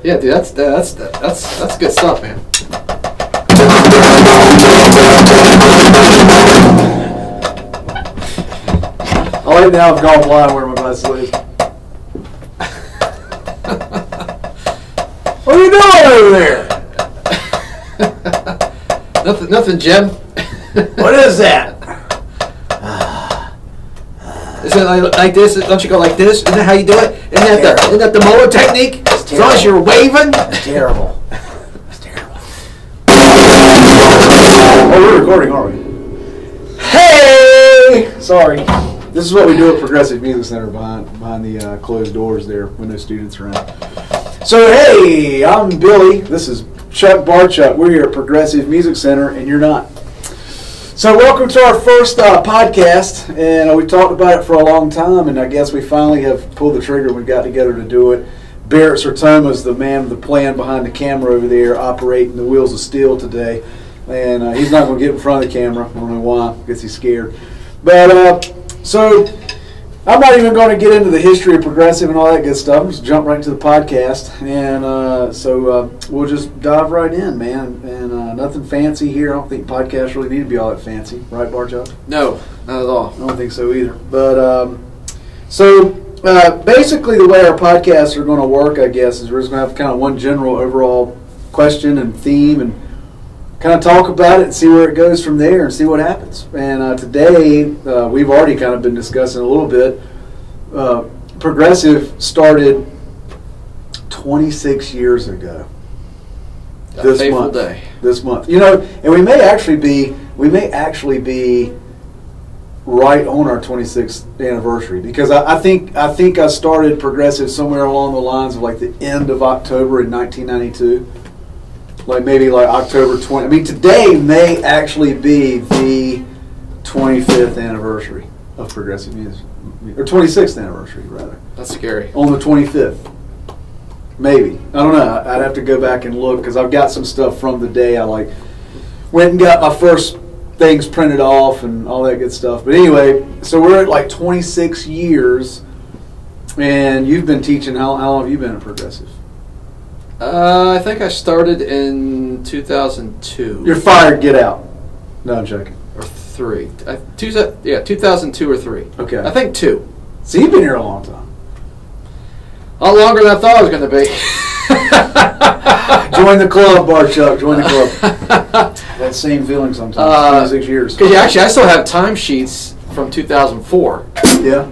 Yeah, dude, that's good stuff, man. I like now I've gone blind where my glasses is. What are you doing over there? Nothing, Jim. What is that? Is it like this? Don't you go like this? Isn't that how you do it? Isn't that the mower technique? As long as you're waving? It's terrible. It's terrible. Oh, we're recording, aren't we? Hey! Sorry. This is what we do at Progressive Music Center behind the closed doors there when no students are around. So, hey, I'm Billy. This is Chuck Barchuck. We're here at Progressive Music Center, and you're not. So welcome to our first podcast, and we've talked about it for a long time, and I guess we finally have pulled the trigger. We got together to do it. Barrett Sertoma is the man with the plan behind the camera over there, operating the wheels of steel today, and he's not going to get in front of the camera. I don't know why. I guess he's scared. But so I'm not even going to get into the history of Progressive and all that good stuff. I'm just jump right into the podcast, and so we'll just dive right in, man. And nothing fancy here. I don't think podcasts really need to be all that fancy, right, Barjock? No, not at all. I don't think so either. But basically, the way our podcasts are going to work, I guess, is we're just going to have kind of one general overall question and theme, and kind of talk about it and see where it goes from there and see what happens. And today, we've already kind of been discussing a little bit. Progressive started 26 years ago. A fateful day. This month, you know, and we may actually be right on our 26th anniversary, because I think I started Progressive somewhere along the lines of like the end of October in 1992. Like maybe like October 20. I mean, today may actually be the 25th anniversary of Progressive Music, or 26th anniversary rather. That's scary. On the 25th, maybe. I don't know. I'd have to go back and look, because I've got some stuff from the day I like went and got my first things printed off and all that good stuff. But anyway, so we're at like 26 years, and you've been teaching. How long have you been at Progressive? I think I started in 2002. You're fired. Get out. No, I'm joking. Or 3. 2002 or 3. Okay. I think 2. So you've been here a long time. A lot longer than I thought I was going to be. Join the club, Barchuck. Join the club. That same feeling sometimes. 26 years. Because actually, I still have timesheets from 2004. Yeah.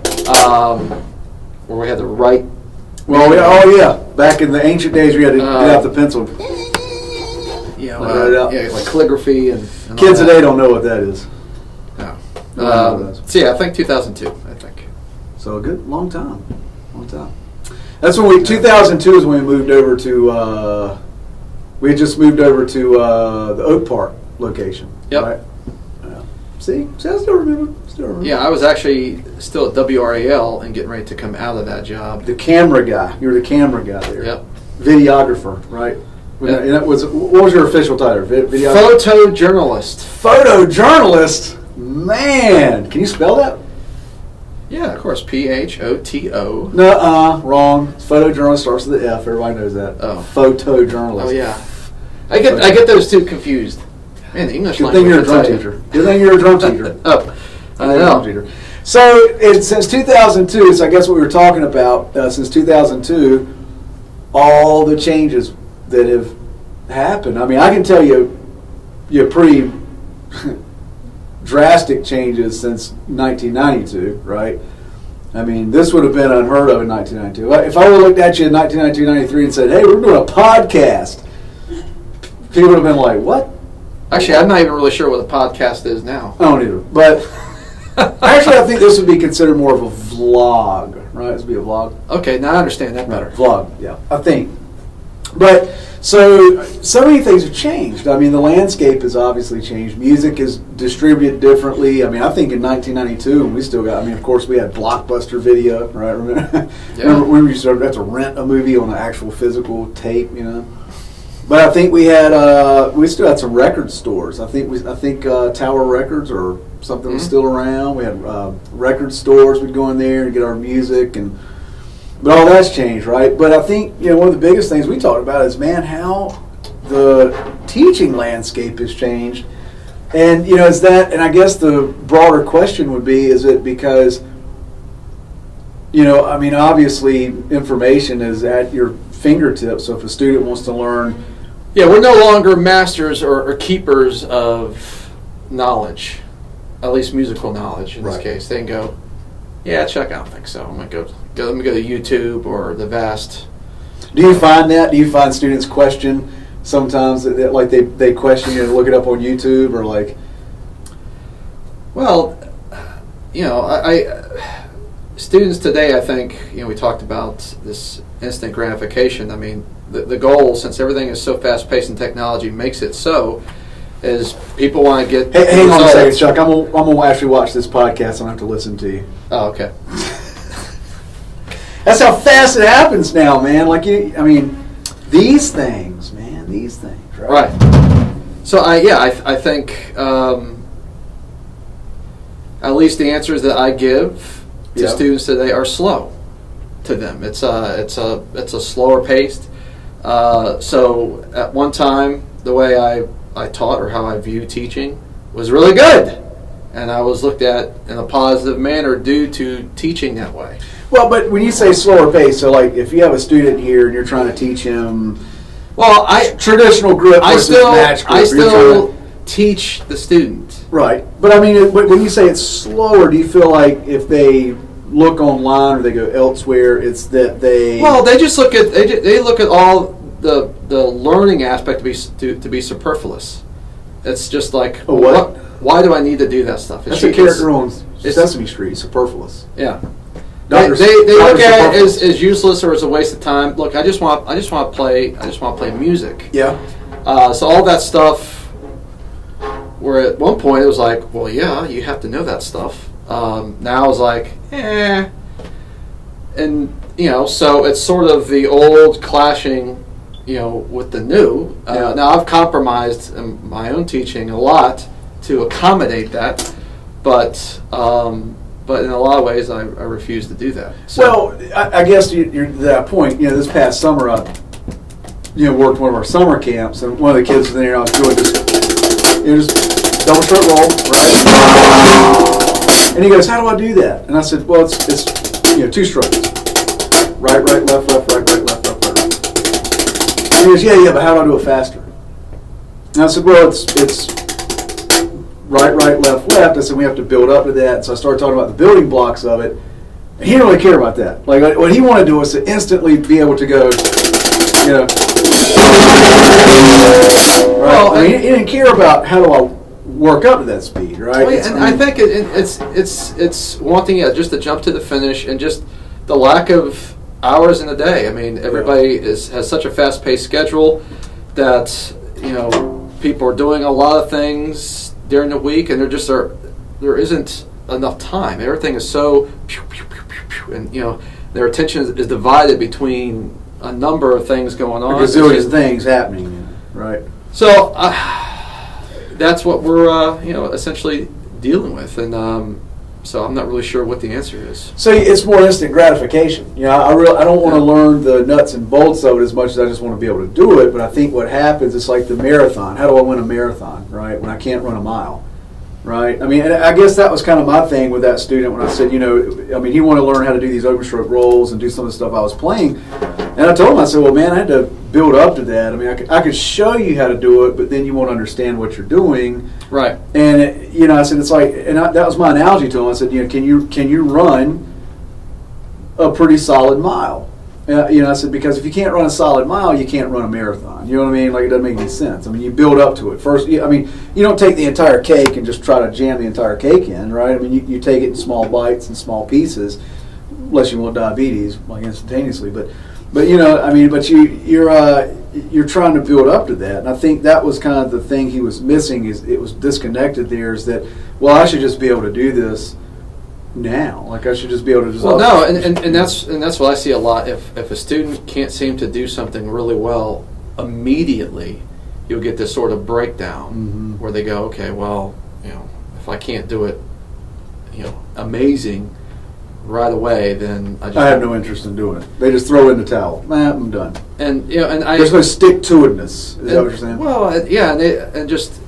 Where we had to write. Well, yeah. Back in the ancient days, we had to get out the pencil. Like calligraphy and kids today don't know what that is. No. So yeah, I think 2002. I think. So a good long time. That's when 2002 is when we moved over to. We had just moved over to the Oak Park location. Yep. Right? See, I still remember. Yeah, I was actually still at WRAL and getting ready to come out of that job. The camera guy. You were the camera guy there. Yep. Videographer, right? Yep. And that was, what was your official title? Photojournalist. Photojournalist? Man, can you spell that? Yeah, of course. PHOTO. No, wrong. Photojournalist starts with the F. Everybody knows that. Oh. Photojournalist. Oh yeah. I get those two confused. Man, the English Good language. thing you're a drum teacher. Good thing you're a drum teacher. Oh, I know. So since 2002, so I guess what we were talking about, since 2002, all the changes that have happened. I mean, I can tell you pretty drastic changes since 1992, right? I mean, this would have been unheard of in 1992. If I would have looked at you in 1992, 93 and said, hey, we're doing a podcast, people would have been like, what? Actually, I'm not even really sure what a podcast is now. I don't either. But actually, I think this would be considered more of a vlog, right? This would be a vlog. Okay, now I understand that better. Vlog, yeah, I think. But so many things have changed. I mean, the landscape has obviously changed. Music is distributed differently. I mean, I think in 1992, we still got, I mean, of course, we had Blockbuster video, right? Remember when we used to have to rent a movie on an actual physical tape, you know? But I think we still had some record stores. I think Tower Records or something was still around. We had record stores. We'd go in there and get our music, and But all that's changed, right? But I think, one of the biggest things we talked about is, man, how the teaching landscape has changed. And, is that, and I guess the broader question would be, is it because, obviously information is at your fingertips. So if a student wants to learn. Yeah, we're no longer masters or keepers of knowledge, at least musical knowledge in this case. They can go, yeah, check, I don't think so. I'm going to let me go to YouTube or the vast. Do you find that? Do you find students question sometimes, that like they question you and look it up on YouTube, or like? Well, students today, I think, we talked about this instant gratification. I mean, the goal, since everything is so fast-paced and technology makes it so, is people want to get. Hey, hang on a second, Chuck. I'm gonna actually watch this podcast. I don't have to listen to you. Oh, okay. That's how fast it happens now, man. Like these things, man. These things, right? Right. So I think at least the answers that I give to students today are slow to them. It's a slower paced. So at one time, the way I taught, or how I view teaching, was really good, and I was looked at in a positive manner due to teaching that way. Well, but when you say slower pace, so like if you have a student here and you're trying to teach him, traditional grip versus match grip, I still teach the student. Right, but I mean, when you say it's slower, do you feel like if they look online or they go elsewhere, it's that they? Well, they just look at they look at all the learning aspect to be superfluous. It's just like, what? Why do I need to do that stuff? That's a character on Sesame Street. Superfluous. Yeah. They look at it as useless or as a waste of time. Look, I just want to play music. Yeah. So all that stuff. Where at one point it was like, well, yeah, you have to know that stuff. Now it's like, and so it's sort of the old clashing, with the new. Now I've compromised in my own teaching a lot to accommodate that, but in a lot of ways I refuse to do that. So. Well, I guess you're to that point. This past summer I, worked one of our summer camps, and one of the kids was in there. I was doing just double stroke roll, right? And he goes, "How do I do that?" And I said, "Well, it's 2 strokes, right, left, right, left. And he goes, "Yeah, but how do I do it faster?" And I said, "Well, it's right, left. I said, "We have to build up to that." And so I started talking about the building blocks of it. And he didn't really care about that. Like, what he wanted to do was to instantly be able to go, Right. Well, he didn't care about how do I work up to that speed, right? Well, I think it's wanting just to jump to the finish, and just the lack of hours in a day. I mean, everybody has such a fast-paced schedule that people are doing a lot of things during the week, and there isn't enough time. Everything is so pew, pew, pew, pew, pew, and their attention is divided between a number of things going on. A gazillion things happening, right? So that's what we're essentially dealing with, and so I'm not really sure what the answer is. So it's more instant gratification. I don't want to learn the nuts and bolts of it as much as I just want to be able to do it. But I think what happens, it's like the marathon. How do I win a marathon, right? When I can't run a mile, right? I mean, and I guess that was kind of my thing with that student when I said, he wanted to learn how to do these overstroke rolls and do some of the stuff I was playing. And I told him, I said, well, man, I had to build up to that. I mean, I could show you how to do it, but then you won't understand what you're doing. Right. And, I said, it's like, and that was my analogy to him. I said, can you run a pretty solid mile? I said, because if you can't run a solid mile, you can't run a marathon. You know what I mean? Like, it doesn't make any sense. I mean, you build up to it. First, you don't take the entire cake and just try to jam the entire cake in, right? I mean, you take it in small bites and small pieces, unless you want diabetes, like instantaneously. But you're trying to build up to that, and I think that was kind of the thing he was missing. Is it was disconnected there? Is that, well, I should just be able to do this now. Like, I should just be able to just. Well, no, and that's what I see a lot. If a student can't seem to do something really well immediately, you'll get this sort of breakdown where they go, okay, well, if I can't do it, amazing right away, then I have no interest in doing it. They just throw in the towel. I'm done. And there's no stick-to-itiveness. Is that what you're saying? Well, yeah, and just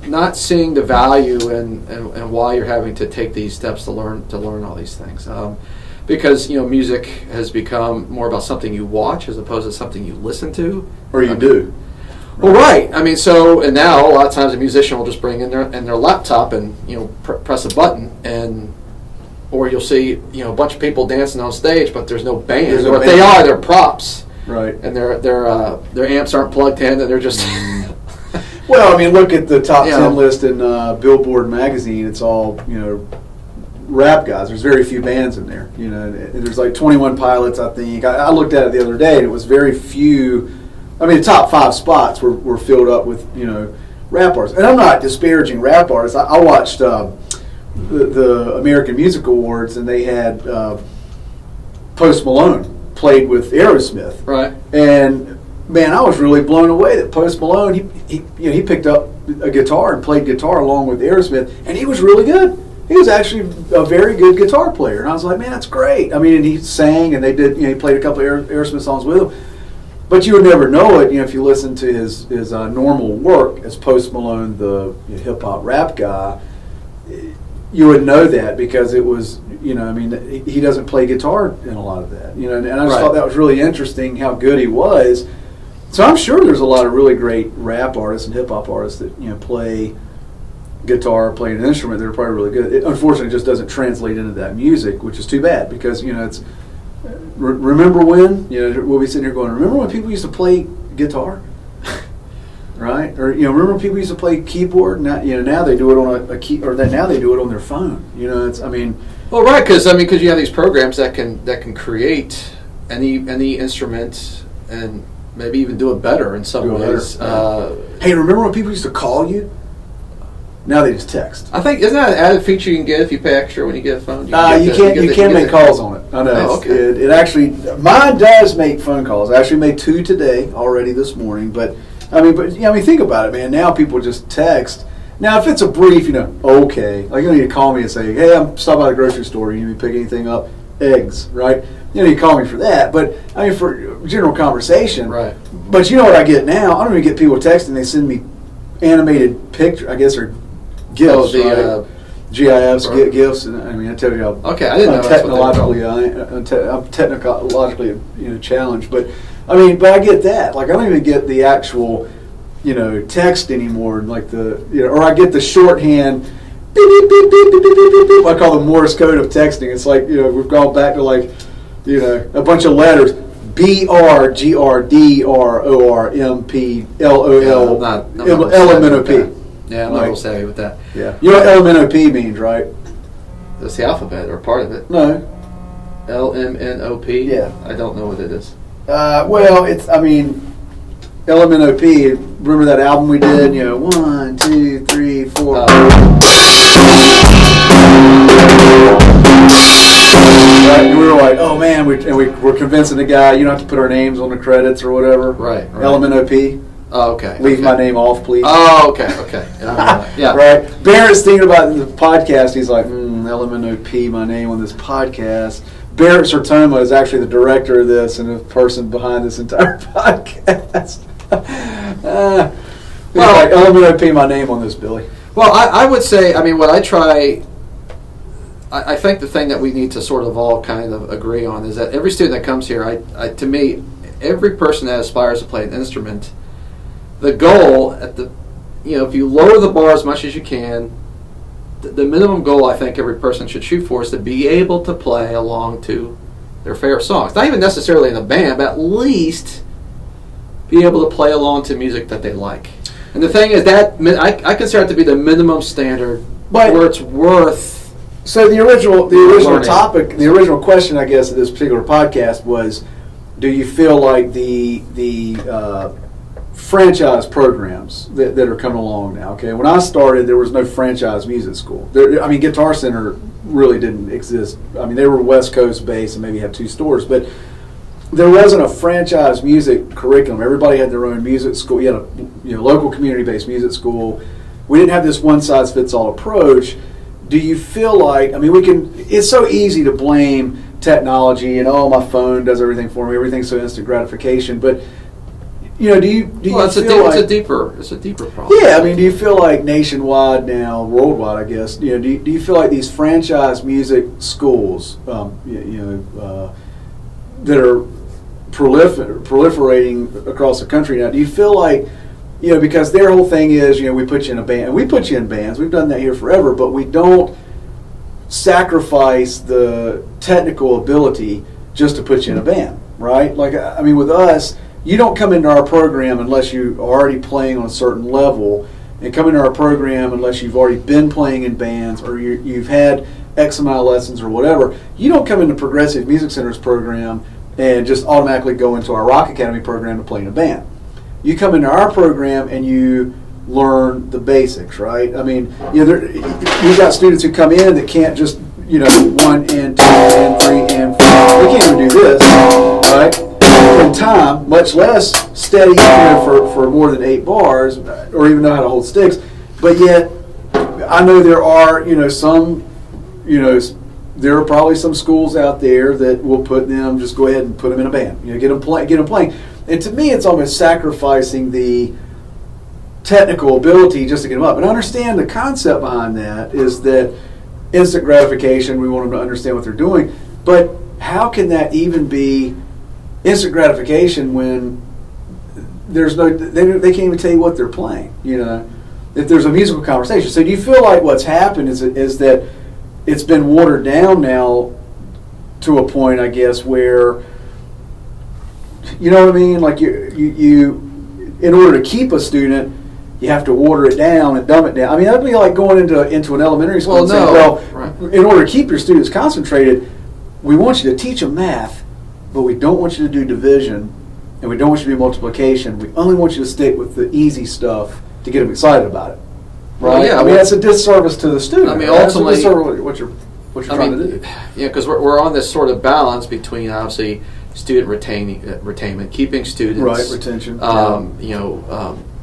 not seeing the value and why you're having to take these steps to learn all these things. Because music has become more about something you watch as opposed to something you listen to, or you do. Well, right. I mean, and now a lot of times a musician will just bring in their laptop and press a button, or you'll see a bunch of people dancing on stage, but there's no band. Or if they are, they're props, right? And their amps aren't plugged in, and they're just. Well, I mean, look at the top 10 list in Billboard magazine. It's all rap guys. There's very few bands in there. There's like 21 Pilots, I think. I looked at it the other day, and it was very few. I mean, the top 5 spots were filled up with rap artists. And I'm not disparaging rap artists. I watched the American Music Awards, and they had Post Malone played with Aerosmith. Right. And man, I was really blown away that Post Malone he picked up a guitar and played guitar along with Aerosmith, and he was really good. He was actually a very good guitar player, and I was like, man, that's great. I mean, and he sang, and they did. He played a couple of Aerosmith songs with him. But you would never know it, if you listen to his normal work as Post Malone, the hip hop rap guy. You would know that because it was, he doesn't play guitar in a lot of that, and I just thought that was really interesting how good he was. So I'm sure there's a lot of really great rap artists and hip hop artists that play guitar, play an instrument. They're probably really good. It unfortunately just doesn't translate into that music, which is too bad because it's. Remember when we'll be sitting here going, remember when people used to play guitar, right? Or remember when people used to play keyboard? Now now they do it on a key, or now they do it on their phone. Well, right, because you have these programs that can create any instrument and maybe even do it better in some ways. Hey, remember when people used to call you? Now they just text. I think isn't that an added feature you can get if you pay extra when you get a phone? You can't make calls on it. I know. Oh, okay. It actually, mine does make phone calls. I actually made 2 today already this morning. But think about it, man. Now people just text. Now if it's a brief, okay, like you don't need to call me and say, hey, I'm stopping by the grocery store. You need me to pick anything up? Eggs, right? You call me for that. But for general conversation, right? But you know what I get now? I don't even get people texting. They send me animated picture, I guess, or gifts, right? GIFs, gifts, and I tell you, I didn't know I'm technologically challenged, but I get that. Like I don't even get the actual, text anymore, like or I get the shorthand, beep, beep, beep, beep, beep, beep, beep, beep. I call the Morse code of texting. It's like we've gone back to a bunch of letters. BRGRDRORMPLOL LMNOP. Yeah, I'm not real savvy with that. Yeah. You know what LMNOP means, right? That's the alphabet, or part of it. No. LMNOP? Yeah. I don't know what it is. Well, LMNOP, remember that album we did? 1, 2, 3, 4. Right? And we were like, oh man, we're convincing the guy, you don't have to put our names on the credits or whatever. Right. LMNOP. Oh, okay. Leave my name off, please. Oh, okay. Yeah. Right. Barrett's thinking about the podcast. He's like, LMNOP, my name on this podcast. Barrett Sertoma is actually the director of this and the person behind this entire podcast. Like, LMNOP, my name on this, Billy. Well, I would say, what I try, I think the thing that we need to sort of all kind of agree on is that every student that comes here, to me, every person that aspires to play an instrument, the goal if you lower the bar as much as you can, the minimum goal I think every person should shoot for is to be able to play along to their favorite songs. Not even necessarily in a band, but at least be able to play along to music that they like. And the thing is that I consider it to be the minimum standard where it's worth. So the original topic, the original question, I guess, of this particular podcast was, do you feel like the franchise programs that are coming along now? Okay, when I started, there was no franchise music school. Guitar Center really didn't exist. They were West Coast based and maybe had 2 stores, but there wasn't a franchise music curriculum. Everybody had their own music school. You had a local community based music school. We didn't have this one size fits all approach. do you feel like, I mean, it's so easy to blame technology and, oh, my phone does everything for me, everything's so instant gratification, but do you it's a deeper problem. Yeah, I mean, do you feel like nationwide now, worldwide, I guess, do you feel like these franchise music schools, that are proliferating across the country now, do you feel like, because their whole thing is, we put you in a band, and we put you in bands, we've done that here forever, but we don't sacrifice the technical ability just to put you in a band, right? Like, I mean, with us, you don't come into our program unless you are already playing on a certain level, and come into our program unless you've already been playing in bands or you've had X amount of lessons or whatever. You don't come into Progressive Music Center's program and just automatically go into our Rock Academy program to play in a band. You come into our program and you learn the basics, right? I mean, you've got students who come in that can't just, 1 and 2 and 3 and 4. They can't even do this, right? In time, much less steady for more than 8 bars, or even know how to hold sticks. But yet, I know there are, some, there are probably some schools out there that will just go ahead and put them in a band, get them playing. And to me, it's almost sacrificing the technical ability just to get them up. And I understand the concept behind that is that instant gratification, we want them to understand what they're doing. But how can that even be instant gratification when there's they can't even tell you what they're playing, if there's a musical conversation. So do you feel like what's happened is that it's been watered down now to a point, I guess, where, you know what I mean? Like you in order to keep a student, you have to water it down and dumb it down. I mean, that'd be like going into an elementary school and saying, right. In order to keep your students concentrated, we want you to teach them math, but we don't want you to do division, and we don't want you to do multiplication. We only want you to stick with the easy stuff to get them excited about it. Right? Well, yeah, I mean, that's a disservice to the student. I mean, right? ultimately, that's a disservice what you're trying to do. Yeah, because we're on this sort of balance between obviously student retainment, keeping students, right, retention,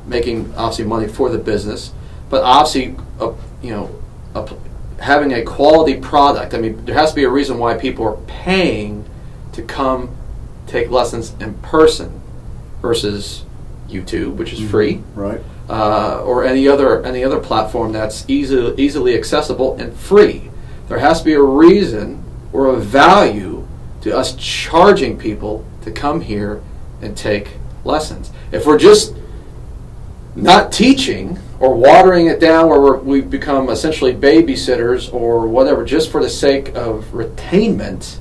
making obviously money for the business, but obviously, having a quality product. I mean, there has to be a reason why people are paying to come take lessons in person versus YouTube, which is free, right? Or any other platform that's easily accessible and free. There has to be a reason or a value to us charging people to come here and take lessons. If we're just not teaching or watering it down where we've become essentially babysitters or whatever just for the sake of retainment,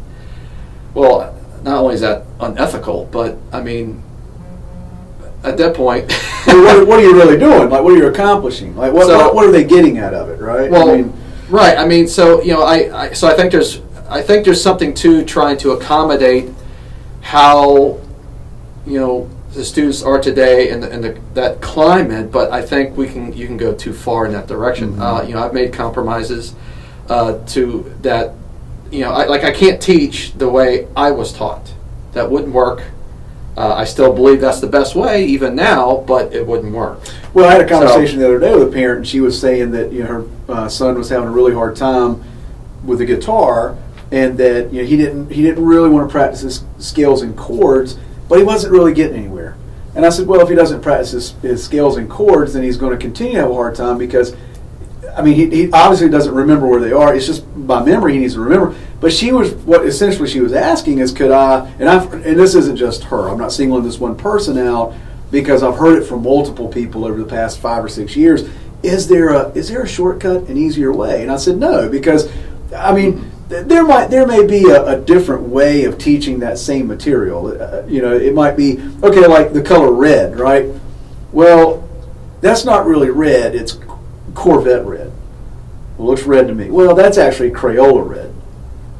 well, not only is that unethical, but I mean, at that point, what are you really doing? Like, what are you accomplishing? Like, what are they getting out of it? Right? Well, right. I mean, so I think there's something to trying to accommodate how the students are today and that climate, but I think you can go too far in that direction. Mm-hmm. I've made compromises to that. I can't teach the way I was taught. That wouldn't work. I still believe that's the best way, even now, but it wouldn't work. Well, I had a conversation the other day with a parent, and she was saying that her son was having a really hard time with the guitar, and that he didn't really want to practice his scales and chords, but he wasn't really getting anywhere. And I said, well, if he doesn't practice his scales and chords, then he's going to continue to have a hard time because, I mean, he obviously doesn't remember where they are. It's just by memory he needs to remember. But she was asking is, could I, and this isn't just her, I'm not singling this one person out because I've heard it from multiple people over the past 5 or 6 years. Is there a shortcut, an easier way? And I said no, because, I mean, there may be a different way of teaching that same material. It might be, okay, like the color red, right? Well, that's not really red, it's Corvette red. Well, it looks red to me. Well, that's actually Crayola red.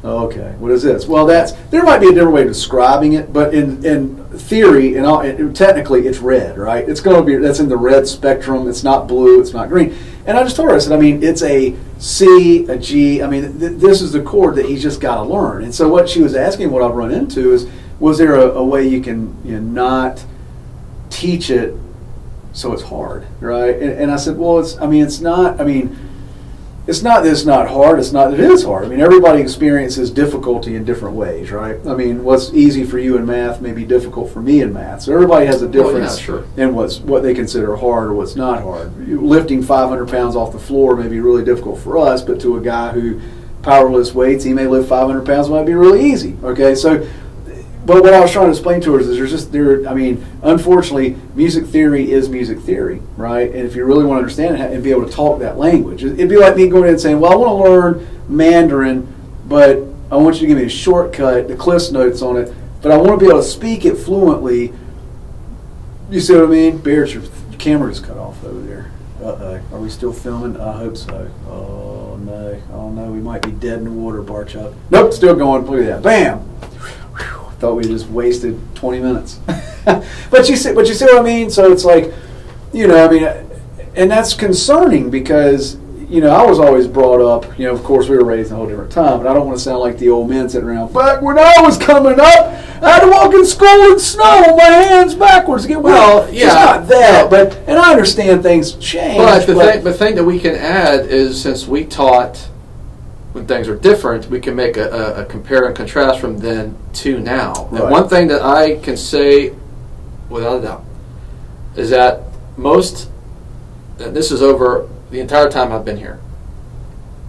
Okay, what is this? Well, there might be a different way of describing it, but in theory and technically it's red, right? That's in the red spectrum. It's not blue, it's not green. And I just told her, I said, I mean, it's a C, a G. I mean, this is the chord that he's just got to learn. And so what she was asking, what I've run into is, was there a way you can not teach it so it's hard, right? And I said, well, it's not. I mean, it's not that it's not hard. It's not that it is hard. I mean, everybody experiences difficulty in different ways, right? I mean, what's easy for you in math may be difficult for me in math. So everybody has a difference in what they consider hard or what's not hard. Lifting 500 pounds off the floor may be really difficult for us, but to a guy who power lifts weights, he may lift 500 pounds, might be really easy. Okay, so. But what I was trying to explain to her is unfortunately, music theory is music theory, right? And if you really want to understand it and be able to talk that language, it'd be like me going in and saying, well, I want to learn Mandarin, but I want you to give me a shortcut, the Cliff's Notes on it, but I want to be able to speak it fluently. You see what I mean? Barrett, your camera is cut off over there. Uh-oh. Are we still filming? I hope so. Oh, no. We might be dead in the water, Barchuk. Nope, still going. Look at that. Bam! Thought we just wasted 20 minutes. but you see what I mean? So it's like, and that's concerning because, I was always brought up, of course we were raised in a whole different time, but I don't want to sound like the old men sitting around, back when I was coming up, I had to walk in school in snow with my hands backwards to get wet. Well, yeah. It's not that, and I understand things change. But the thing that we can add is, since we taught when things are different, we can make a compare and contrast from then to now. Right. And one thing that I can say without a doubt is that this is over the entire time I've been here,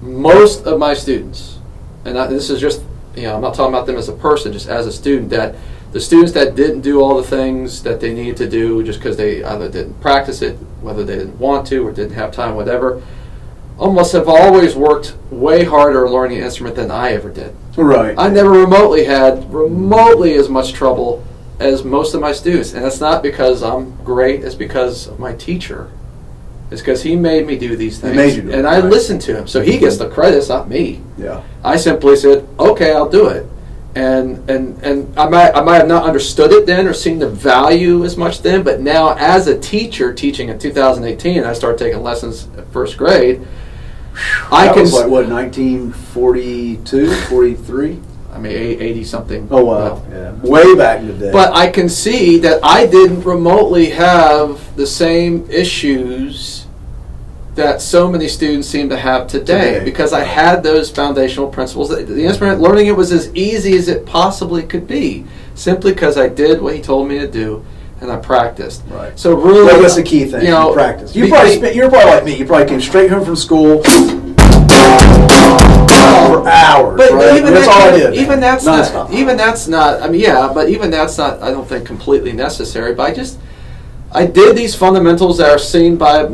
most of my students, and this is just, I'm not talking about them as a person, just as a student, that the students that didn't do all the things that they needed to do just because they either didn't practice it, whether they didn't want to or didn't have time, whatever, almost have always worked way harder learning an instrument than I ever did. Right. I never remotely had as much trouble as most of my students. And that's not because I'm great, it's because of my teacher. It's because he made me do these things. He made you do it. And I listened to him. So he gets the credit, it's not me. Yeah. I simply said, okay, I'll do it. And I might have not understood it then or seen the value as much then, but now as a teacher teaching in 2018, I started taking lessons at first grade. That was like, what, 1942, 43? I mean, 80-something. Oh, wow. Yeah. Way back in the day. But I can see that I didn't remotely have the same issues that so many students seem to have today because I had those foundational principles. The instrument, learning it was as easy as it possibly could be, simply because I did what he told me to do. And I practiced. Right. So really, that's the key thing. You practice. You're probably like me. You probably came straight home from school for hours. But right? even that's all I did. Even that's not. I mean, yeah, but even that's not. I don't think completely necessary. But I did these fundamentals that are seen by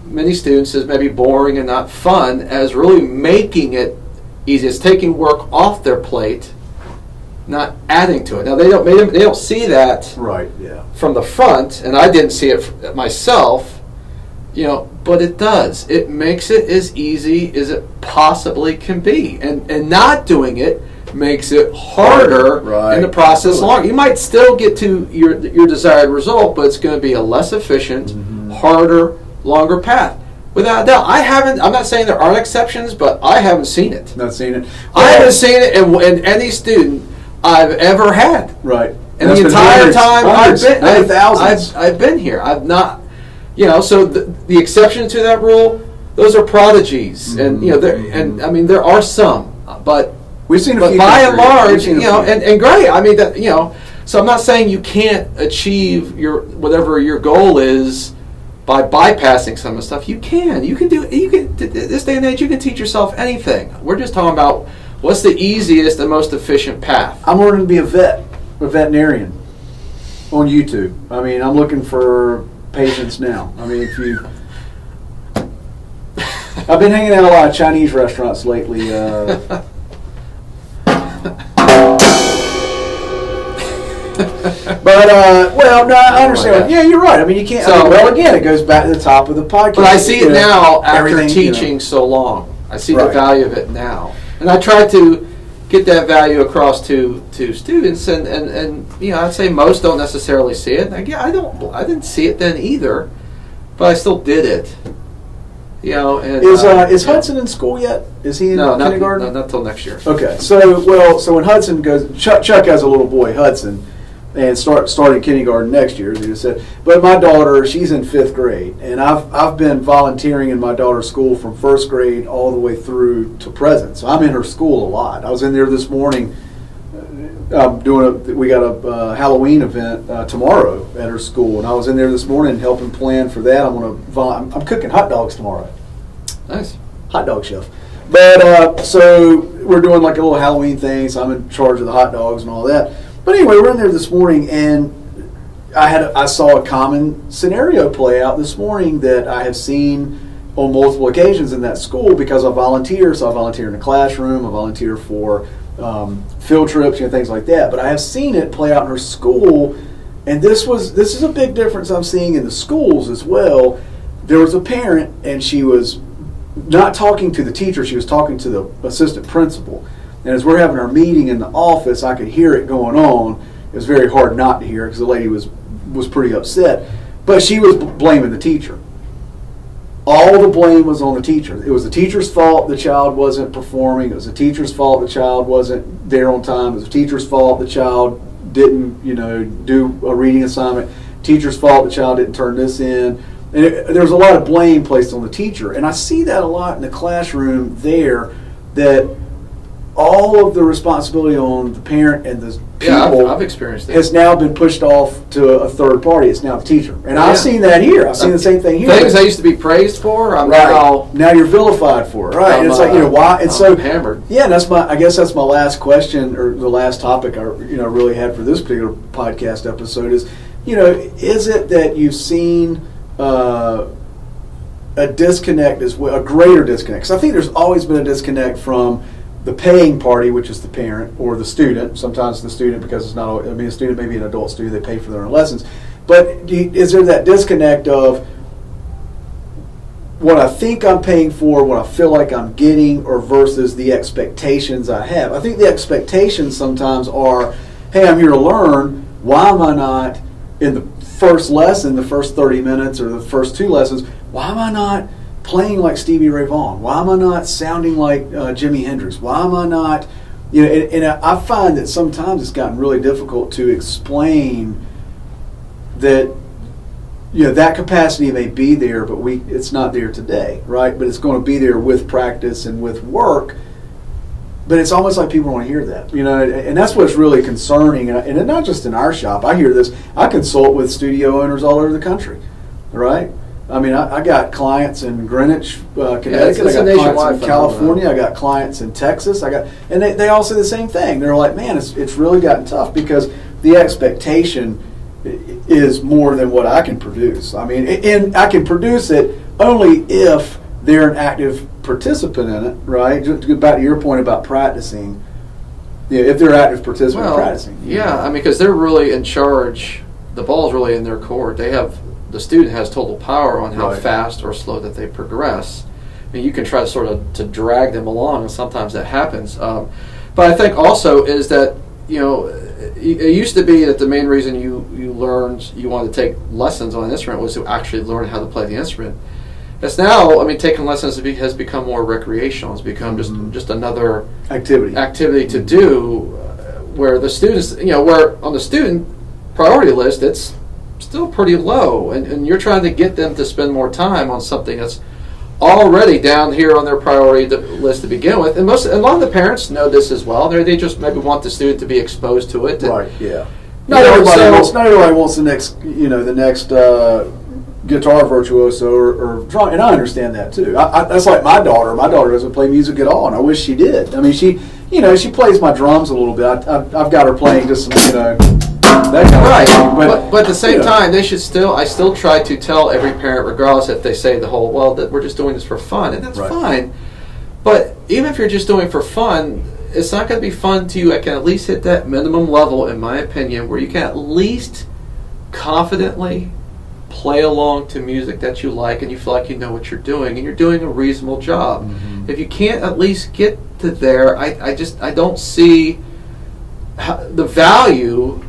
many students as maybe boring and not fun, as really making it easy. It's taking work off their plate, not adding to it. Now they don't see that from the front, and I didn't see it myself, but it does. It makes it as easy as it possibly can be, and not doing it makes it harder in the process. Longer. You might still get to your desired result, but it's going to be a less efficient, harder, longer path. Without a doubt. I'm not saying there aren't exceptions, but I haven't seen it. Not seen it. I haven't seen it in any student I've ever had. Right. And the entire time I've been here. I've not, so the exception to that rule, those are prodigies. And, and I mean, there are some, but we've seen a few. By and large, and great. I mean, so I'm not saying you can't achieve whatever your goal is by bypassing some of the stuff. You can this day and age, you can teach yourself anything. We're just talking about what's the easiest and most efficient path? I'm learning to be a veterinarian on YouTube. I mean, I'm looking for patients now. I mean, I've been hanging out at a lot of Chinese restaurants lately. But no, I understand. Yeah, you're right. I mean, you can't. Again, it goes back to the top of the podcast. But I see it now after teaching so long. I see the value of it now. And I try to get that value across to students, and I'd say most don't necessarily see it. Again, I didn't see it then either, but I still did it. And is Hudson in school yet? Is he in kindergarten? No, not till next year. Okay, so when Hudson goes, Chuck has a little boy, Hudson, and starting kindergarten next year, as you just said. But my daughter, she's in 5th grade, and I've been volunteering in my daughter's school from 1st grade all the way through to present. So I'm in her school a lot. I was in there this morning. We got a Halloween event tomorrow at her school, and I was in there this morning helping plan for that. I'm cooking hot dogs tomorrow. Nice. Hot dog chef. But so we're doing like a little Halloween thing, so I'm in charge of the hot dogs and all that. But anyway, we're in there this morning, and I saw a common scenario play out this morning that I have seen on multiple occasions in that school because I volunteer. So I volunteer in the classroom, I volunteer for field trips, things like that. But I have seen it play out in her school, and this is a big difference I'm seeing in the schools as well. There was a parent, and she was not talking to the teacher, she was talking to the assistant principal. And as we're having our meeting in the office, I could hear it going on. It was very hard not to hear because the lady was pretty upset. But she was blaming the teacher. All the blame was on the teacher. It was the teacher's fault the child wasn't performing. It was the teacher's fault the child wasn't there on time. It was the teacher's fault the child didn't, do a reading assignment. Teacher's fault the child didn't turn this in. And there was a lot of blame placed on the teacher. And I see that a lot in the classroom there, that all of the responsibility on the parent and the people I've experienced that. has now been pushed off to a third party. It's now the teacher. And I've seen that here. I've seen the same thing here. Things I used to be praised for, I'm now you're vilified for it. Right. And it's like, why? And so hammered. Yeah, and I guess that's my last question, or the last topic I really had for this particular podcast episode is, is it that you've seen a disconnect as well, a greater disconnect? Because I think there's always been a disconnect from the paying party, which is the parent or the student. Sometimes the student, because it's not, a student may be an adult student, they pay for their own lessons. But is there that disconnect of what I think I'm paying for, what I feel like I'm getting, or versus the expectations I have? I think the expectations sometimes are, hey, I'm here to learn. Why am I not in the first lesson, the first 30 minutes, or the first 2 lessons, why am I not playing like Stevie Ray Vaughan? Why am I not sounding like Jimi Hendrix? Why am I not, and I find that sometimes it's gotten really difficult to explain that, that capacity may be there, but it's not there today, right? But it's going to be there with practice and with work. But it's almost like people want to hear that, and that's what's really concerning. And not just in our shop. I hear this. I consult with studio owners all over the country, right? I mean, I got clients in Greenwich, Connecticut. I got clients in California. I got clients in Texas. And they all say the same thing. They're like, man, it's really gotten tough because the expectation is more than what I can produce. I mean, and I can produce it only if they're an active participant in it, right? Just to get back to your point about practicing, if they're active participant in practicing. Yeah, because they're really in charge. The ball's really in their court. The student has total power on how fast or slow that they progress. You can try to drag them along, and sometimes that happens. But I think also is that, it used to be that the main reason you wanted to take lessons on an instrument was to actually learn how to play the instrument. It's now, taking lessons has become more recreational. It's become just another activity to do, where the students, where on the student priority list, it's still pretty low, and you're trying to get them to spend more time on something that's already down here on their priority list to begin with. And a lot of the parents know this as well. They just maybe want the student to be exposed to it. Right. Yeah. Not everybody wants the next guitar virtuoso or drum, and I understand that too. That's like my daughter. My daughter doesn't play music at all, and I wish she did. She plays my drums a little bit. I've got her playing just some, that kind of thing. But at the same time, I still try to tell every parent, regardless if they say that we're just doing this for fun, and that's fine. But even if you're just doing it for fun, it's not going to be fun to you. I can at least hit that minimum level, in my opinion, where you can at least confidently play along to music that you like, and you feel like you know what you're doing, and you're doing a reasonable job. Mm-hmm. If you can't at least get to there, I don't see the value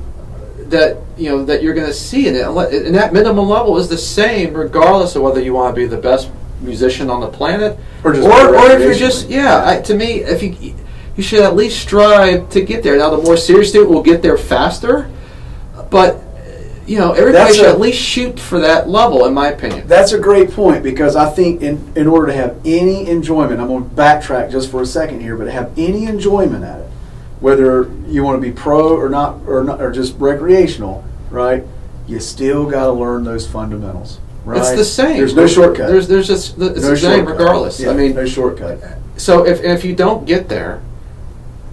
that you're going to see in it. And that minimum level is the same regardless of whether you want to be the best musician on the planet or if you're just to me, if you should at least strive to get there. Now, the more serious student will get there faster, but everybody should at least shoot for that level, in my opinion. That's a great point, because I think in order to have any enjoyment, I'm going to backtrack just for a second here, but to have any enjoyment at it, whether you want to be pro or not, or just recreational, right? You still got to learn those fundamentals. Right? It's the same. There's no shortcut. It's the same regardless. Yeah, I mean, no shortcut. So if you don't get there,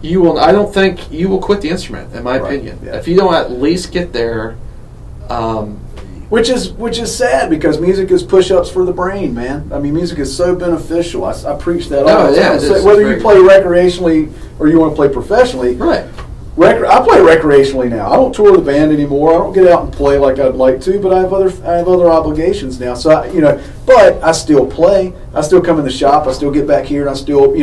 you will. I don't think you will quit the instrument. In my opinion, yeah. If you don't at least get there, which is sad, because music is push-ups for the brain, man. I mean, music is so beneficial. I preach that all the time. So whether you play recreationally or you want to play professionally, right? I play recreationally now. I don't tour the band anymore. I don't get out and play like I'd like to, but I have other obligations now. So but I still play. I still come in the shop. I still get back here and I still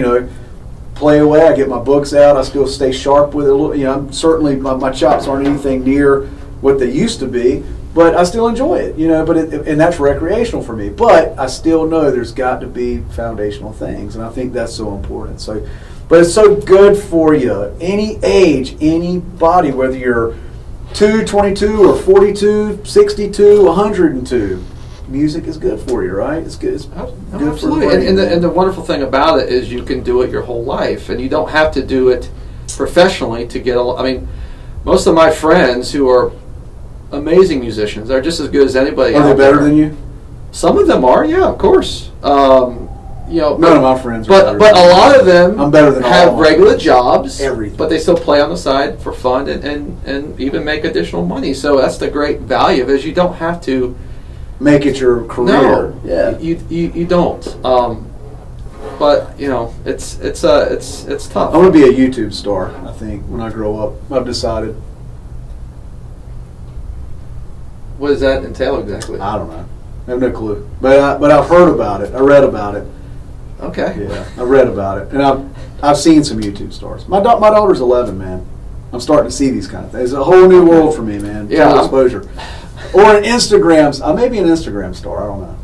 play away. I get my books out. I still stay sharp with it. I'm certainly my chops aren't anything near what they used to be, but I still enjoy it. And that's recreational for me. But I still know there's got to be foundational things, and I think that's so important. So. But it's so good for you. Any age, any body, whether you're 22 or 42, 62, 102, music is good for you, right? It's good. It's good Absolutely. for the brain. And the wonderful thing about it is you can do it your whole life, and you don't have to do it professionally to get. I mean, most of my friends who are amazing musicians are just as good as anybody. Are they better than you? Some of them are, yeah, of course. None of my friends are but a lot of them I'm better than have all my regular friends. jobs, Everything. but they still play on the side for fun and even make additional money. So that's the great value of it, is you don't have to make it your career. No, yeah, you don't. But it's tough. I want to be a YouTube star. I think when I grow up, I've decided. What does that entail exactly? I don't know. I have no clue. But I've heard about it. I read about it. Okay. Yeah, I read about it, and I've seen some YouTube stars. My daughter's 11, man. I'm starting to see these kind of things. It's a whole new world for me, man. Yeah, Total exposure. Or an Instagram. I may be an Instagram star. I don't know.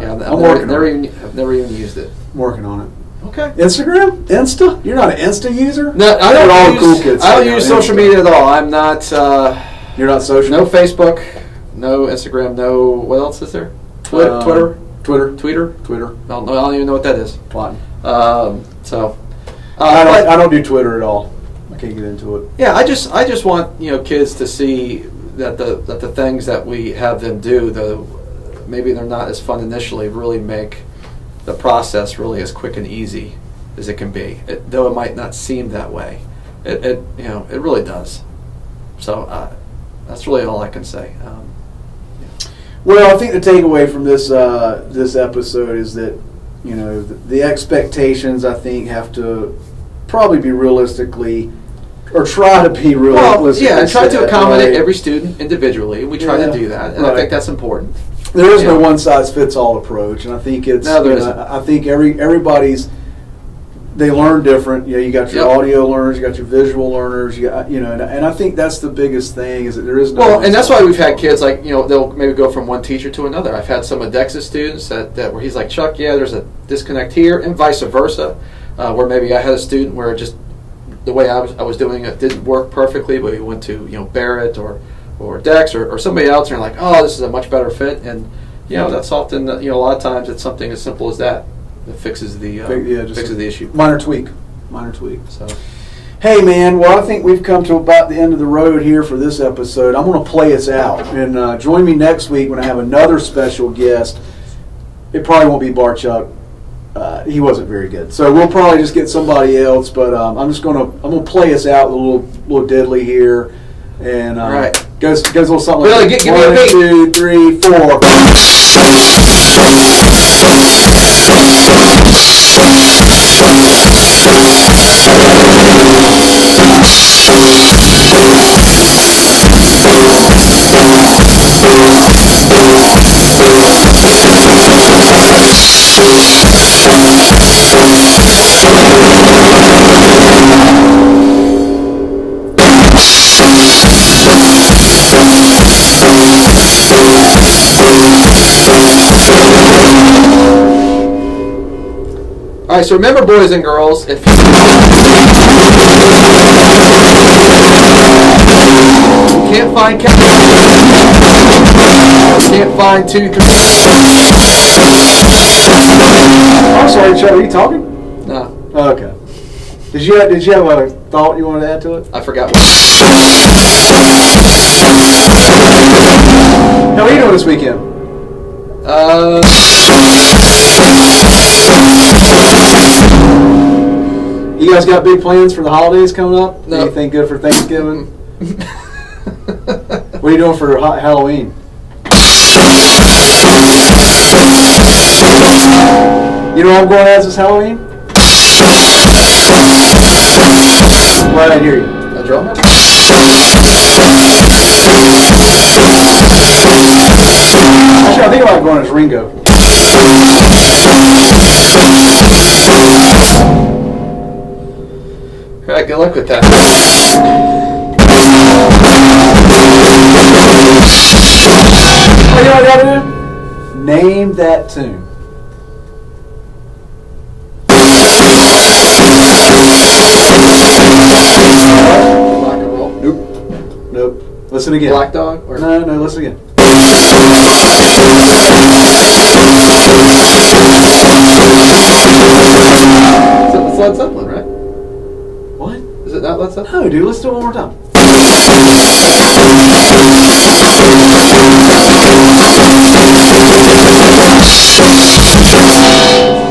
Yeah, I've never even used it. I'm working on it. Okay. Instagram? Insta? You're not an Insta user? No, I don't use social media at all. I'm not. You're not social? No Facebook, no Instagram, no. What else is there? Twitter. I don't even know what that is. Plotting. I don't do Twitter at all. I can't get into it. Yeah, I just want kids to see that the things that we have them do, though maybe they're not as fun initially, really make the process really as quick and easy as it can be. Though it might not seem that way, it really does. So that's really all I can say. Well, I think the takeaway from this episode is that the expectations, I think, have to probably be realistically, or try to be realistic. Well, yeah, try to accommodate every student individually. We try to do that, and I think that's important. There is no one size fits all approach, and I think it's. No, there isn't. I think everybody's. They learn different. You got your audio learners, you got your visual learners. And I think that's the biggest thing, is that there is no. Well, and that's why we've had kids like they'll maybe go from one teacher to another. I've had some of Dex's students that where he's like, Chuck, there's a disconnect here, and vice versa, where maybe I had a student where just the way I was doing it didn't work perfectly, but we went to Barrett or Dex or somebody else, and they're like, oh, this is a much better fit, and that's often a lot of times it's something as simple as that. That fixes the issue. Minor tweak. So, hey man, well I think we've come to about the end of the road here for this episode. I'm going to play us out, and join me next week when I have another special guest. It probably won't be Barchuck. He wasn't very good, so we'll probably just get somebody else. But I'm going to play us out with a little diddly here, and all right. Goes a little something Billy, like give me a beat. 1, 2, 3, 4. All right, so remember, boys and girls, if you can't find Can't find 2, 3. I'm sorry, Chuck. Are you talking? No. Oh, okay. Did you have a thought you wanted to add to it? I forgot what. How are you doing this weekend? You guys got big plans for the holidays coming up? No. Anything good for Thanksgiving? What are you doing for Halloween? You know what I'm going as this Halloween? Glad I hear you. A drummer? Actually, I think about going as Ringo. All right, good luck with that. Oh, you know what I gotta do? Name that tune. Rock and roll. Nope. Listen again. Black Dog? Or No, listen again. It's Led Zeppelin, right? What? Is it not Led Zeppelin? No, dude, let's do it one more time.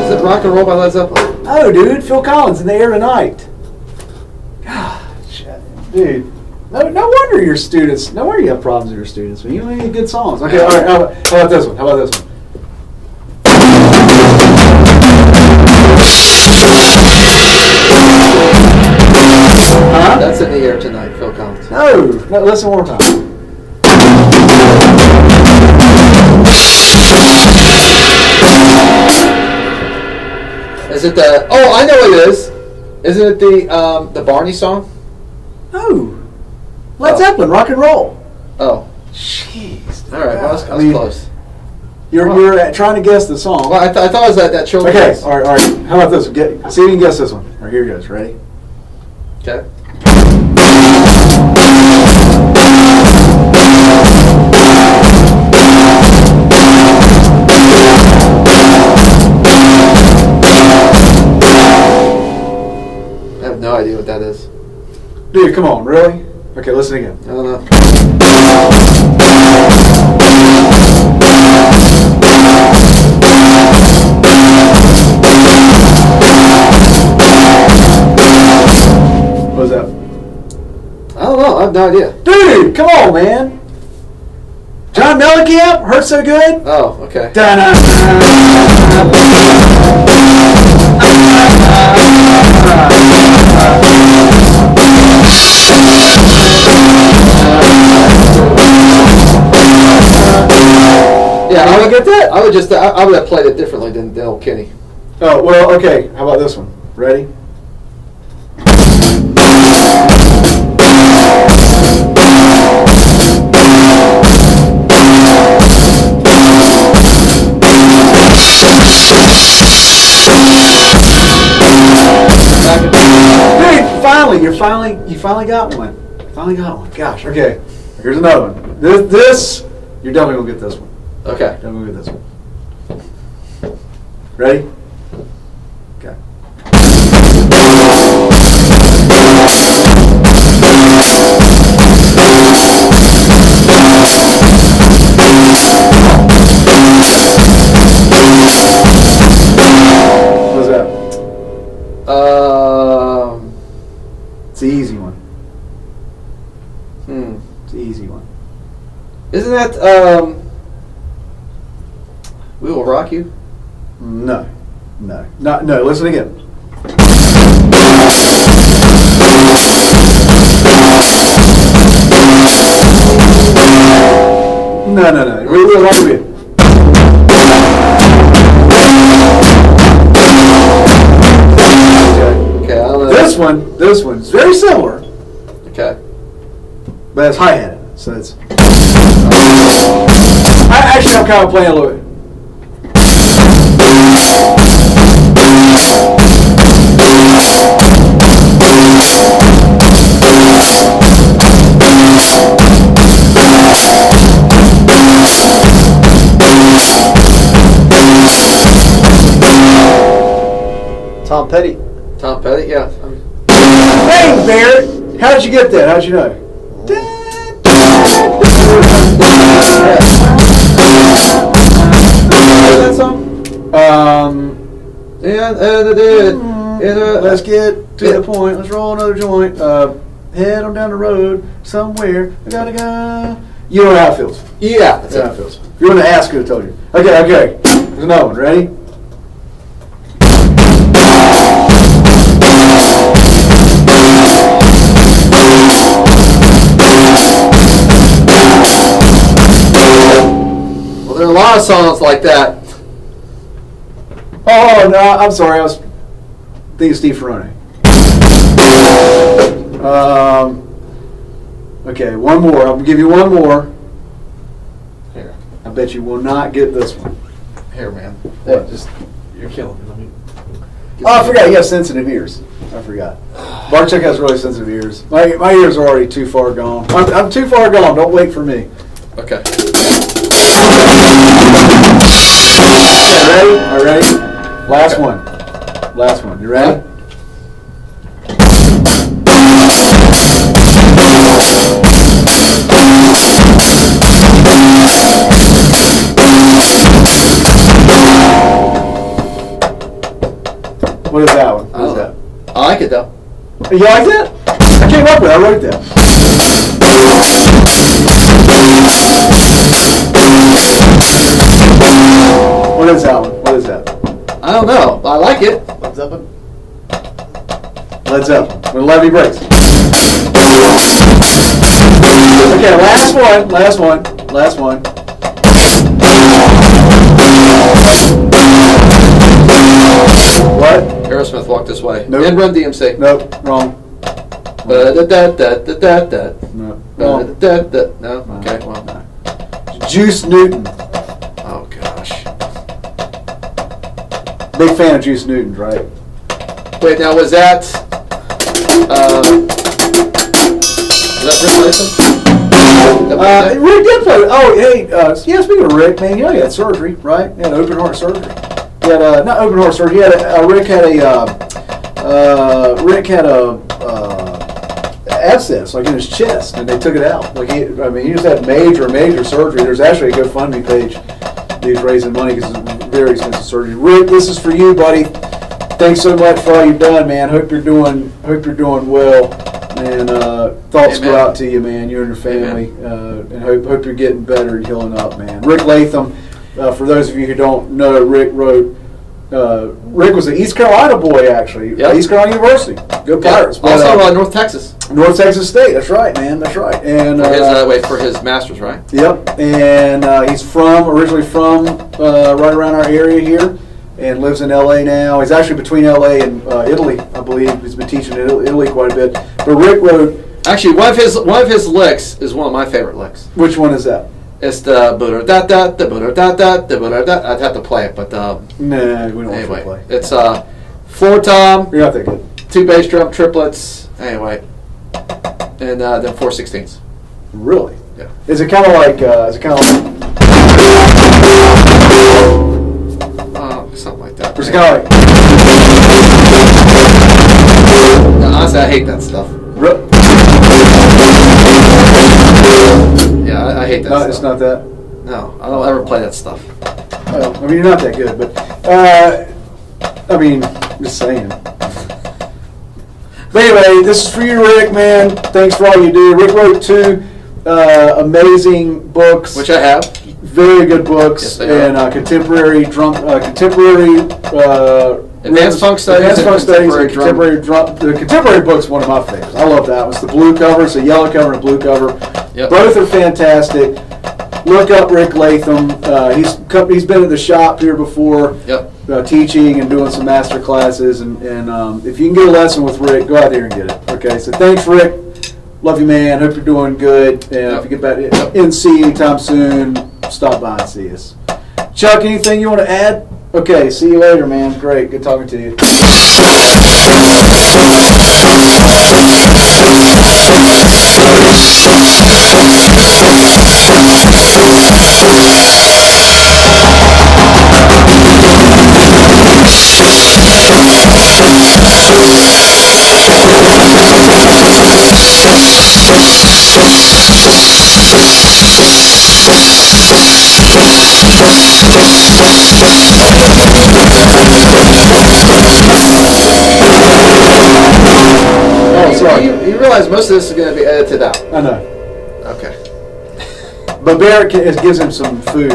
Is it Rock and Roll by Led Zeppelin? Oh, dude, Phil Collins, In the Air Tonight. God, dude. No wonder your students, no wonder you have problems with your students. When you make good songs. Okay, all right, how about this one? Huh? That's In the Air Tonight, Phil Collins. No, listen one more time. Is it the? Oh, I know what it is. Isn't it the Barney song? No. Led Zeppelin, Rock and Roll. Oh. Jeez. All right, well, that's close. You're trying to guess the song. Well, I thought it was that children's. Okay, all right. How about this? See if you can guess this one. All right, here it goes. Ready? Okay. I have no idea what that is. Dude, come on, really? Okay, listen again. I don't know. What was that? I don't know. I have no idea. Dude, come on, man. John Mellencamp, Hurt So Good? Oh, okay. Yeah, I would get that. I would have played it differently than old Kenny. Oh, well, okay. How about this one? Ready? Dude, you finally got one. Gosh, okay. Here's another one. This, you're definitely gonna get this one. Okay. Definitely gonna get this one. Ready? Okay. What was that? It's the easy one. It's the easy one. Isn't that We Will Rock You? No. Listen again. No. We Will Rock You. Okay, I don't know. This one's very similar, Okay. but it's hi-hat, so it's. I'm kind of playing a little bit. Petty. Tom Petty, yeah. Hey, Barrett! How'd you get that? How'd you know? That song? Let's get to the point. Let's roll another joint. Head on down the road somewhere. I gotta go. You know how it feels. Yeah, That's how it feels. If you want to ask, I told you. Okay. There's another one. Ready? Well, there are a lot of songs like that. Oh, no, I'm sorry. I was thinking Steve Ferrone. Okay, one more. I'm going to give you one more. Here. I bet you will not get this one. Here, man. What? You're killing me. Let me. Oh, I forgot. You have sensitive ears. I forgot. Barchuk has really sensitive ears. My ears are already too far gone. I'm too far gone. Don't wait for me. Okay. Ready? All right, ready? Last one. You ready? What is that one? What is that? I like it though. You like that? I came up with it. I wrote that. What is that one? What is that? I don't know. I like it. Led Zeppelin? Led Zeppelin. When Levy breaks. Okay, last one. What? Aerosmith, Walk This Way. Nope. And Run DMC. Nope, wrong. No. No. No. Okay. Well. Juice Newton. Oh gosh. Big fan of Juice Newton, right? Wait. Now was that? Was that Rick did play. Oh, hey. Yeah. Speaking of Rick, man, you had surgery, right? He had open heart surgery. He had not open heart surgery. He had Rick had a abscess like in his chest, and they took it out. Like he just had major surgery. There's actually a GoFundMe page. He's raising money because it's a very expensive surgery. Rick, this is for you, buddy. Thanks so much for all you've done, man. Hope you're doing well. And thoughts go out to you, man. You and your family, and hope you're getting better and healing up, man. Rick Latham. For those of you who don't know, Rick was an East Carolina boy, actually. Yep. East Carolina University. Good Pirates. Yep. Also North Texas. North Texas State. That's right, man. That's right. And for his masters, right? Yep. And he's originally from right around our area here, and lives in L.A. now. He's actually between L.A. and Italy, I believe. He's been teaching in Italy quite a bit. But Rick wrote. Actually, one of his licks is one of my favorite licks. Which one is that? It's the I'd have to play it, but nah, we don't anyway, want to play. It's floor tom, You're not that good. 2 bass drum triplets, anyway, and then 4/16. Really? Yeah. Is it kind of like? Something like that. It's kind of like. No, honestly, I hate that stuff. Yeah, I hate that stuff. It's not that. No, I don't ever play that stuff. Well, I mean, you're not that good, but just saying. But anyway, this is for you, Rick, man. Thanks for all you do. Rick wrote 2 amazing books, Which I have. very good books, Yes, they are. and contemporary Advanced Funk Studies and contemporary Contemporary drum. The contemporary book's one of my favorites. I love that one. It's the blue cover. It's a yellow cover and a blue cover. Yep. Both are fantastic. Look up Rick Latham. He's been at the shop here before. Yep. Teaching and doing some master classes, and if you can get a lesson with Rick, go out there and get it. Okay, so thanks, Rick. Love you, man. Hope you're doing good. And if you get back NC anytime soon, stop by and see us. Chuck, anything you want to add? Okay, see you later, man. Great, good talking to you. Oh, sorry. You realize most of this is going to be edited out. I know. Okay. But Barrett gives him some food.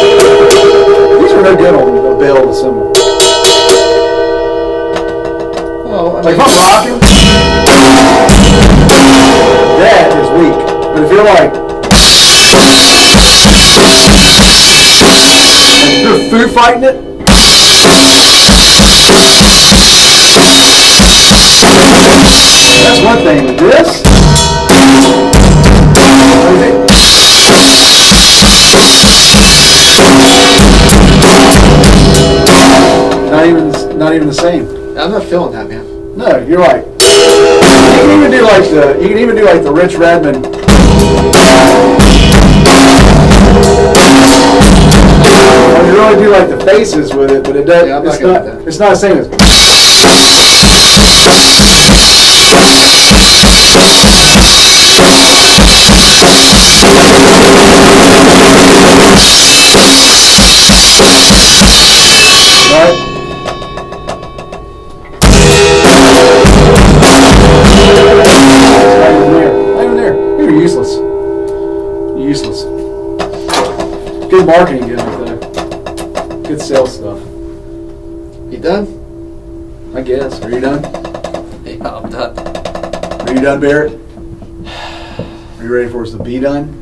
These are no good on a bell to assemble. Well, Like if I'm rocking, that is weak. But if you're like, if you're food fighting it, that's one thing. With this, not even the same. I'm not feeling that, man. No, you're right. You can even do like the Rich Redmond. Or you really do like the faces with it, but it does. Yeah, I'm it's not not. gonna do that. It's not the same as. Right? Not even there. You're useless. Useless. Good marketing gimmick though. Good sales stuff. You done? I guess. Are you done? Yeah, I'm done. Are you done, Barrett? Are you ready for us to be done?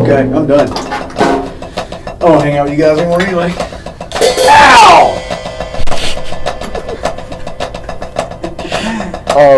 Okay, I'm done. I won't hang out with you guys anymore anyway. Ow! Oh.